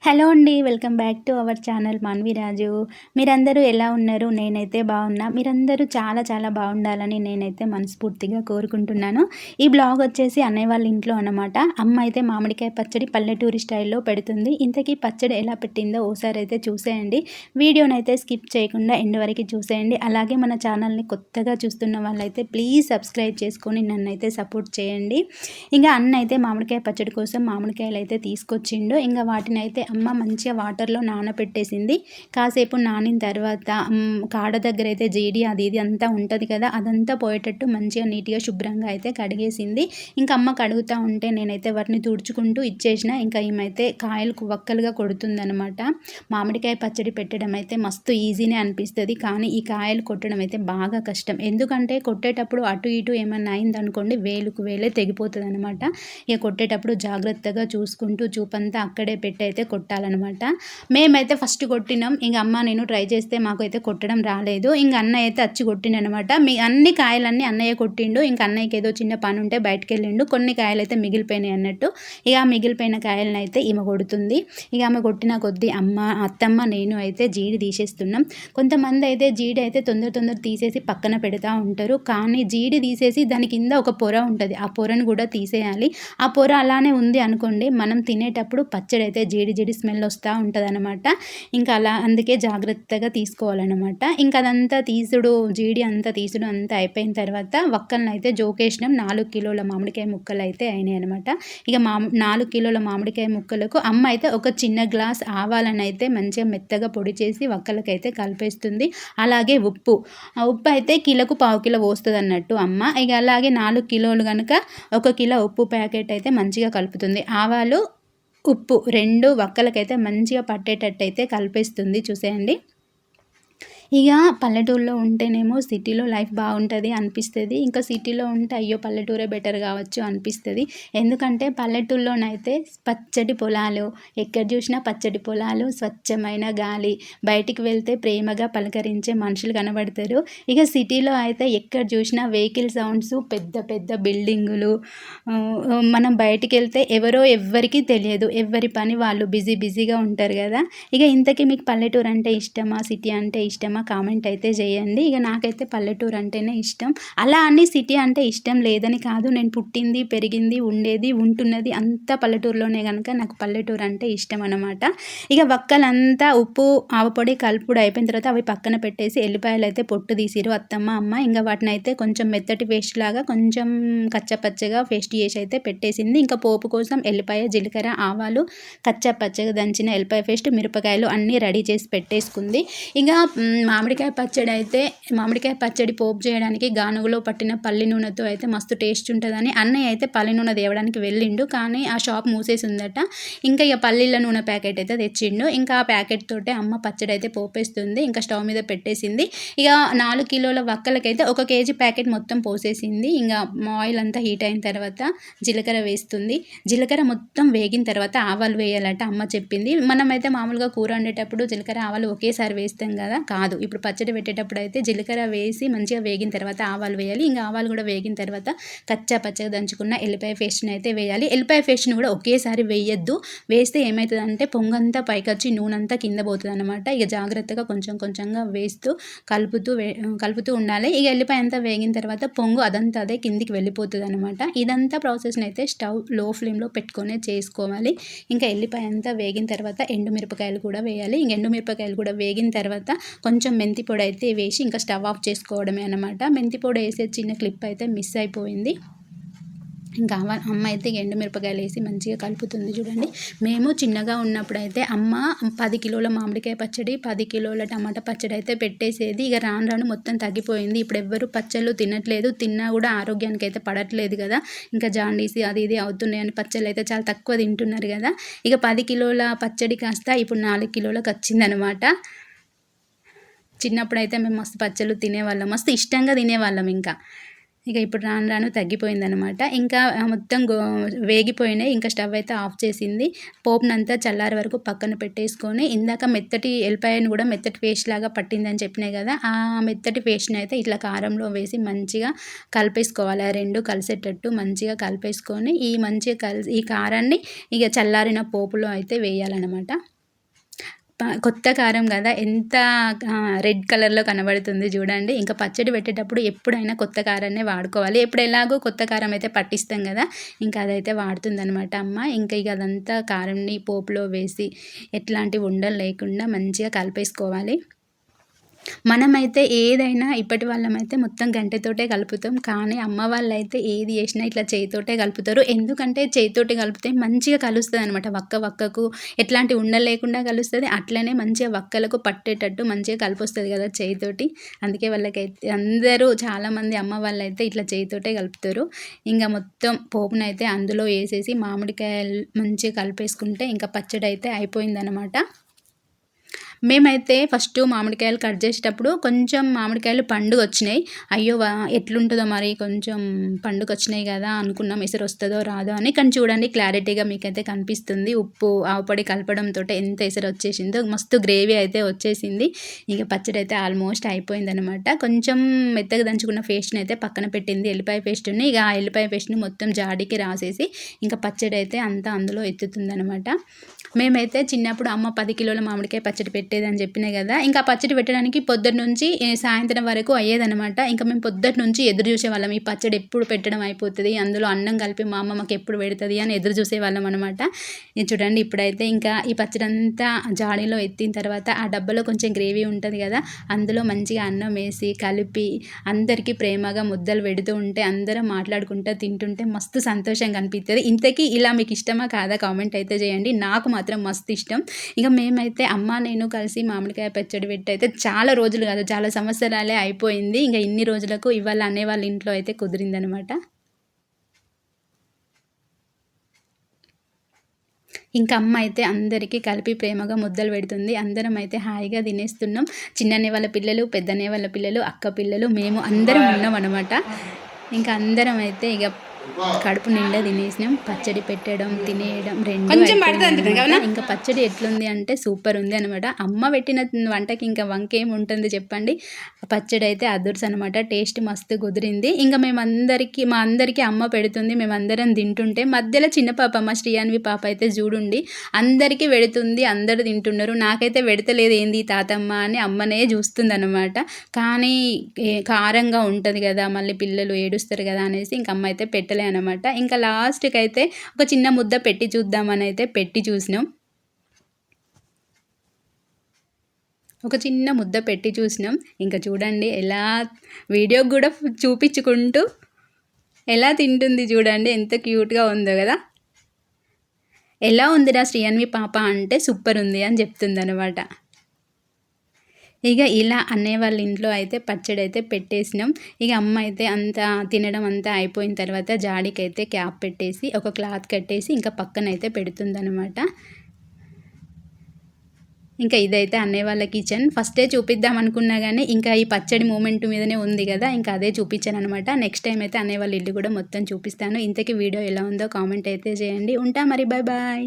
Hello అండి. Welcome back to our channel Manviraju. మీరందరూ ఎలా ఉన్నారు? నేనైతే బాగున్నా. మీరందరూ చాలా చాలా బాగుండాలని నేనైతే మనస్ఫూర్తిగా కోరుకుంటున్నాను. ఈ బ్లాగ్ వచ్చేసి అన్నయ్య వాళ్ళ ఇంట్లో అన్నమాట. అమ్మ అయితే మామిడికాయ పచ్చడి పల్లెటూరి స్టైల్లో పెడుతుంది. ఇంతకీ పచ్చడి ఎలా పెట్టిందో ఓసారి అయితే చూసేయండి. వీడియోనైతే స్కిప్ చేయకుండా ఎండ్ వరకు చూసేయండి. అలాగే మన ఛానల్ని కొత్తగా చూస్తున్న వాళ్ళైతే ప్లీజ్ సబ్స్క్రైబ్ చేసుకొని నన్నైతే సపోర్ట్ చేయండి. ఇంకా అన్న అయితే మామిడికాయ పచ్చడి కోసం మామిడికాయలు అయితే తీసుకొచ్చిండు. ఇంకా వాటిని అయితే అమ్మ మంచిగా వాటర్లో నానబెట్టేసింది. కాసేపు నానిన తర్వాత కాడ దగ్గర అయితే జీడి అది ఇది అంతా ఉంటుంది కదా, అదంతా పోయేటట్టు మంచిగా నీట్గా శుభ్రంగా అయితే కడిగేసింది. ఇంకా అమ్మ కడుగుతూ ఉంటే నేనైతే వాటిని తుడుచుకుంటూ ఇచ్చేసిన. ఇంకా ఏమైతే కాయలు వక్కలుగా కొడుతుందనమాట. మామిడికాయ పచ్చడి పెట్టడం అయితే మస్తు ఈజీనే అనిపిస్తుంది, కానీ ఈ కాయలు కొట్టడం అయితే బాగా కష్టం. ఎందుకంటే కొట్టేటప్పుడు అటు ఇటు ఏమన్నా అయిందనుకోండి వేలుకు వేలే తెగిపోతుంది అనమాట. ఇక కొట్టేటప్పుడు జాగ్రత్తగా చూసుకుంటూ చూపంతా అక్కడే పెట్టి అయితే కొట్టాలన్నమాట. మేమైతే ఫస్ట్ కొట్టినాం. ఇంక అమ్మ నేను ట్రై చేస్తే మాకైతే కొట్టడం రాలేదు. ఇంక అన్నయ్య అయితే వచ్చి కొట్టిండనమాట. అన్ని కాయలన్నీ అన్నయ్య కొట్టిండు. ఇంక అన్నయ్యకి ఏదో చిన్న పని ఉంటే బయటకు వెళ్ళిండు. కొన్ని కాయలు అయితే మిగిలిపోయినాయి అన్నట్టు. ఇక ఆ మిగిలిపోయిన కాయలను అయితే ఈమె కొడుతుంది. ఇక ఆమె కొట్టిన కొద్దీ అత్తమ్మ నేను అయితే జీడి తీసేస్తున్నాం. కొంతమంది అయితే జీడి అయితే తొందర తీసేసి పక్కన పెడతా ఉంటారు. కానీ జీడి తీసేసి దాని కింద ఒక పొర ఉంటుంది. ఆ పొరను కూడా తీసేయాలి. ఆ పొర అలానే ఉంది అనుకోండి, మనం తినేటప్పుడు పచ్చడి అయితే జీడి స్మెల్ వస్తూ ఉంటుంది అనమాట. ఇంకా అలా అందుకే జాగ్రత్తగా తీసుకోవాలన్నమాట. ఇంకా అదంతా జీడి అంతా తీసుడు అంతా అయిపోయిన తర్వాత వక్కలను అయితే జోకేసినాం. 4 కిలోల మామిడికాయ ముక్కలు అయితే అయినాయి అనమాట. ఇక 4 కిలోల మామిడికాయ ముక్కలకు అమ్మ అయితే ఒక చిన్న గ్లాస్ ఆవాలను అయితే మంచిగా మెత్తగా పొడి చేసి వక్కలకైతే కలిపేస్తుంది. అలాగే ఉప్పు అయితే కిలోకు 1/2 కిలో పోస్తుంది అన్నట్టు అమ్మ. ఇక అలాగే 4 కిలోలు కనుక 1 కిలో ఉప్పు ప్యాకెట్ అయితే మంచిగా కలుపుతుంది. ఆవాలు ఉప్పు 2 వక్కలకైతే మంచిగా పట్టేటట్టు అయితే కలిపేస్తుంది. చూసేయండి. ఇక పల్లెటూరులో ఉంటేనేమో సిటీలో లైఫ్ బాగుంటుంది అనిపిస్తుంది. ఇంకా సిటీలో ఉంటే అయ్యో పల్లెటూరే బెటర్ కావచ్చు అనిపిస్తుంది. ఎందుకంటే పల్లెటూరులోనైతే పచ్చడి పొలాలు, ఎక్కడ చూసినా పచ్చడి పొలాలు, స్వచ్ఛమైన గాలి, బయటికి వెళ్తే ప్రేమగా పలకరించే మనుషులు కనబడతారు. ఇక సిటీలో అయితే ఎక్కడ చూసినా వెహికల్ సౌండ్స్, పెద్ద పెద్ద బిల్డింగులు. మనం బయటికి వెళ్తే ఎవ్వరికీ తెలియదు. ఎవరి పని వాళ్ళు బిజీగా ఉంటారు కదా. ఇక ఇంతకీ మీకు పల్లెటూరు అంటే ఇష్టమా, సిటీ అంటే ఇష్టమా కామెంట్ అయితే చేయండి. ఇక నాకైతే పల్లెటూరు అంటేనే ఇష్టం. అలా అని సిటీ అంటే ఇష్టం లేదని కాదు. నేను పుట్టింది, పెరిగింది, ఉంటున్నది అంతా పల్లెటూరులోనే కనుక నాకు పల్లెటూరు అంటే ఇష్టం అనమాట. ఇక వక్కలంతా ఉప్పు ఆవపొడి కలుపుడు అయిపోయిన తర్వాత అవి పక్కన పెట్టేసి ఎల్లిపాయలు అయితే పొట్టు తీసిరు అత్తమ్మ అమ్మ. ఇంకా వాటిని అయితే కొంచెం మెత్తటి పేస్ట్ లాగా కొంచెం కచ్చపచ్చగా పేస్ట్ చేసి అయితే పెట్టేసింది. ఇంకా పోపు కోసం ఎల్లిపాయ, జీలకర్ర, ఆవాలు, కచ్చపచ్చగా దంచిన ఎల్లిపాయ పేస్ట్, మిరపకాయలు అన్నీ రెడీ చేసి పెట్టేసుకుంది. ఇంకా మామిడికాయ పచ్చడి పోపు చేయడానికి గానుగలో పట్టిన పల్లి నూనెతో అయితే మస్తు టేస్ట్ ఉంటుందని అన్నయ్య అయితే పల్లి నూనె తేవడానికి వెళ్ళిండు. కానీ ఆ షాప్ మూసేసి ఉందట. ఇంకా ఇక పల్లీల నూనె ప్యాకెట్ అయితే తెచ్చిండు. ఇంకా ఆ ప్యాకెట్ తోటే అమ్మ పచ్చడి అయితే పోపేస్తుంది. ఇంకా స్టవ్ మీద పెట్టేసింది. ఇక 4 కిలోల వక్కలకైతే 1 కేజీ ప్యాకెట్ మొత్తం పోసేసింది. ఇంకా ఆయిల్ అంతా హీట్ అయిన తర్వాత జీలకర్ర వేస్తుంది. జీలకర్ర మొత్తం వేగిన తర్వాత ఆవాలు వేయాలట అమ్మ చెప్పింది. మనమైతే మామూలుగా కూర వండేటప్పుడు జీలకర్ర ఆవాలు ఒకేసారి వేస్తాం కదా, కాదు. ఇప్పుడు పచ్చడి పెట్టేటప్పుడు అయితే జీలకర్ర వేసి మంచిగా వేగిన తర్వాత ఆవాలు వేయాలి. ఇంకా ఆవాలు కూడా వేగిన తర్వాత కచ్చా పచ్చగా దంచుకున్న ఎల్లిపాయ పేస్ట్ని అయితే వేయాలి. ఎల్లిపాయ పేస్ట్ని కూడా ఒకేసారి వేయొద్దు. వేస్తే ఏమవుతుందంటే పొంగంతా పైకొచ్చి నూనె అంతా కింద పోతుంది అనమాట. ఇక జాగ్రత్తగా కొంచెంగా వేస్తూ కలుపుతూ ఉండాలి. ఇక ఎల్లిపాయ అంతా వేగిన తర్వాత పొంగు అదంతా అదే కిందికి వెళ్ళిపోతుంది అనమాట. ఇదంతా ప్రాసెస్ని అయితే స్టవ్ లో ఫ్లేమ్లో పెట్టుకొని చేసుకోవాలి. ఇంకా ఎల్లిపాయ అంతా వేగిన తర్వాత ఎండుమిరపకాయలు కూడా వేయాలి. ఇంక ఎండుమిరపకాయలు కూడా వేగిన తర్వాత కొంచెం మెంతి పొడి అయితే వేసి ఇంకా స్టవ్ ఆఫ్ చేసుకోవడమే అనమాట. మెంతి పొడి వేసే చిన్న క్లిప్ అయితే మిస్ అయిపోయింది. ఇంకా అమ్మ అయితే ఎండుమిరపకాయలు వేసి మంచిగా కలుపుతుంది. చూడండి, మేము చిన్నగా ఉన్నప్పుడు అయితే అమ్మ 10 కిలోల మామిడికాయ పచ్చడి, 10 కిలోల టమాటా పచ్చడి అయితే పెట్టేసేది. ఇక రాను మొత్తం తగ్గిపోయింది. ఇప్పుడు ఎవ్వరు పచ్చళ్ళు తినట్లేదు. తిన్నా కూడా ఆరోగ్యానికి అయితే పడట్లేదు కదా. ఇంకా జాండీస్ అది ఇది అవుతున్నాయని పచ్చళ్ళు అయితే చాలా తక్కువ తింటున్నారు కదా. ఇక 10 కిలోల పచ్చడి కాస్త ఇప్పుడు 4 కిలోలకు వచ్చిందనమాట. చిన్నప్పుడైతే మేము మస్తు పచ్చళ్ళు తినేవాళ్ళం, మస్తు ఇష్టంగా తినేవాళ్ళం. ఇక ఇప్పుడు రాను తగ్గిపోయిందనమాట. ఇంకా మొత్తం వేగిపోయినాయి. ఇంకా స్టవ్ అయితే ఆఫ్ చేసింది. పోపునంతా చల్లారి వరకు పక్కన పెట్టేసుకొని ఇందాక మెత్తటి ఎల్లిపాయను కూడా మెత్తటి పేస్ట్ లాగా పట్టిందని చెప్పినాయి కదా, ఆ మెత్తటి పేస్ట్ని అయితే ఇట్లా కారంలో వేసి మంచిగా కలిపేసుకోవాలి. 2 కలిసేటట్టు మంచిగా కలిపేసుకొని ఈ కారాన్ని ఇక చల్లారిన పోపులో అయితే వేయాలన్నమాట. కొత్త కారం కదా ఎంత రెడ్ కలర్‌లో కనబడుతుంది చూడండి. ఇంకా పచ్చడి పెట్టేటప్పుడు ఎప్పుడైనా కొత్త కారాన్నే వాడుకోవాలి. ఇప్పుడు ఎలాగో కొత్త కారం అయితే పట్టిస్తాం కదా! ఇంకా అదైతే వాడుతుందనమాట అమ్మ. ఇంకా ఇక అదంతా కారంని పోపులో వేసి ఎట్లాంటి ఉండలు లేకుండా మంచిగా కలిపేసుకోవాలి. మనమైతే ఏదైనా ఇప్పటి వాళ్ళమైతే మొత్తం గంటెతోటే కలుపుతాం. కానీ అమ్మ వాళ్ళైతే ఏది చేసినా ఇట్లా చేయితోటే కలుపుతారు. ఎందుకంటే చేయితోటి కలిపితే మంచిగా కలుస్తదనమాట. వక్కకు ఎట్లాంటి ఉండలు లేకుండా కలుస్తది. అట్లనే మంచిగా వక్కలకు పట్టేటట్టు మంచిగా కలిపొస్తది కదా చేయితోటి. అందుకే వాళ్ళకైతే అందరూ చాలామంది అమ్మ వాళ్ళైతే ఇట్లా చేయితోటే కలుపుతారు. ఇంక మొత్తం పోపునైతే అందులో ఏసేసి మామిడికాయలు మంచిగా కలిపేసుకుంటే ఇంకా పచ్చడైతే అయిపోయిందనమాట. మేమైతే ఫస్టు మామిడికాయలు కట్ చేసేటప్పుడు కొంచెం మామిడికాయలు పండుగొచ్చినాయి. అయ్యో! ఎట్లుంటదో మరి కొంచెం పండుగొచ్చినాయి కదా అనుకున్నాం. ఎసరొస్తదో రాదో అని. కానీ చూడండి క్లారిటీగా మీకైతే కనిపిస్తుంది. ఉప్పు, ఆవు పొడి కలపడంతోటి ఎంత ఎసరొచ్చేసిందో. మస్తు గ్రేవీ అయితే వచ్చేసింది. ఇక పచ్చడైతే ఆల్మోస్ట్ అయిపోయిందనమాట. కొంచెం మెత్తగా దంచుకున్న పేస్ట్‌నైతే పక్కన పెట్టింది. ఎల్లిపాయ పేస్ట్‌ని. ఇక ఆ ఎల్లిపాయ పేస్ట్‌ని మొత్తం జాడీకి రాసేసి ఇంకా పచ్చడైతే అంతా అందులో ఎత్తుతుందనమాట. మేమైతే చిన్నప్పుడు అమ్మ 10 కిలోల మామిడికాయ పచ్చడి పెట్టేదని చెప్పినా కదా! ఇంకా పచ్చడి పెట్టడానికి పొద్దున్నుంచి సాయంత్రం వరకు అయ్యేదనమాట. ఇంకా మేము పొద్దున్నుంచి ఎదురు చూసేవాళ్ళం. ఈ పచ్చడి ఎప్పుడు పెట్టడం అయిపోతది, అందులో అన్నం కలిపి మా అమ్మ మాకెప్పుడు పెడతది అని ఎదురు చూసేవాళ్ళం అనమాట. ఇది చూడండి ఇప్పుడైతే ఇంకా ఈ పచ్చడంతా జాడీలో ఎత్తిన తర్వాత ఆ డబ్బాలో కొంచెం గ్రేవీ ఉంటది కదా! అందులో మంచిగా అన్నం వేసి కలిపి అందరికీ ప్రేమగా ముద్దలు పెడుతూ ఉంటే అందరం మాట్లాడుకుంటా తింటుంటే మస్తు సంతోషంగా అనిపిత్తది. ఇంతకీ ఇలా మీకు ఇష్టమా కాదా కామెంట్ అయితే చేయండి. నాకు మాత్రం మస్తు ఇష్టం. ఇక మేమైతే అమ్మ, నేను కలిసి మామిడికాయ పచ్చడి పెట్టయితే చాలా రోజులు కాదు, చాలా సంవత్సరాలే అయిపోయింది. ఇంక ఇన్ని రోజులకు ఇవాళ అన్నయ్య వాళ్ళ ఇంట్లో అయితే కుదిరిందనమాట. ఇంకా అమ్మ అయితే అందరికీ కలిపి ప్రేమగా ముద్దలు పెడుతుంది. అందరం అయితే హాయిగా తినేస్తున్నాం. చిన్నన్నయ్య వాళ్ళ పిల్లలు, పెద్దన్నయ్య వాళ్ళ పిల్లలు, అక్క పిల్లలు, మేము అందరం ఉన్నామనమాట. ఇంకా అందరం అయితే ఇక కడుపు నిండా తినేసినాం. పచ్చడి పెట్టడం, తినేయడం 2 అయిపోయిందనమాట. ఇంకా పచ్చడి ఎట్లుంది అంటే సూపర్ ఉంది అనమాట. అమ్మ పెట్టిన వంటకి ఇంకా వంకేముంటుంది చెప్పండి. పచ్చడి అయితే అదుర్స్ అనమాట. టేస్ట్ మస్తు కుదిరింది. ఇంకా మా అందరికీ అమ్మ పెడుతుంది. మేమందరం తింటుంటే మధ్యలో చిన్న పాప మా శ్రీయాన్వి పాప అయితే చూడుండి అందరికీ పెడుతుంది. అందరూ తింటున్నారు. నాకైతే పెడతలేదు ఏంది తాతమ్మ అని అమ్మనే చూస్తుందనమాట. కానీ కారంగా ఉంటుంది కదా, మళ్ళీ పిల్లలు ఏడుస్తారు కదా అనేసి ఇంక అమ్మ అయితే పెట్టలే అనమాట. ఇంకా లాస్ట్‌కి అయితే ఒక చిన్న ముద్ద పెట్టి చూద్దామని అయితే పెట్టి చూసినాం. ఒక చిన్న ముద్ద పెట్టి చూసినాం. ఇంకా చూడండి ఎలా వీడియోకి కూడా చూపించుకుంటూ ఎలా తింటుంది చూడండి, ఎంత క్యూట్‌గా ఉందో కదా! ఎలా ఉందిరా శ్రీయాన్వి పాప అంటే సూపర్ ఉంది అని చెప్తుందనమాట. ఇక ఇలా అన్నయ్య వాళ్ళ ఇంట్లో అయితే పచ్చడి అయితే పెట్టేసినాం. ఇక అమ్మ అయితే అంతా తినడం అంతా అయిపోయిన తర్వాత జాడీకైతే క్యాప్ పెట్టేసి ఒక క్లాత్ కట్టేసి ఇంకా పక్కనైతే పెడుతుందనమాట. ఇంకా ఇదైతే అన్నయ్య వాళ్ళ కిచెన్. ఫస్టే చూపిద్దాం అనుకున్నా కానీ ఇంకా ఈ పచ్చడి మూమెంట్ మీదనే ఉంది కదా, ఇంకా అదే చూపించాననమాట. నెక్స్ట్ టైం అయితే అన్నయ్య వాళ్ళ ఇల్లు కూడా మొత్తం చూపిస్తాను. ఇంతకీ వీడియో ఎలా ఉందో కామెంట్ అయితే చేయండి. ఉంటా మరి, బాయ్ బాయ్.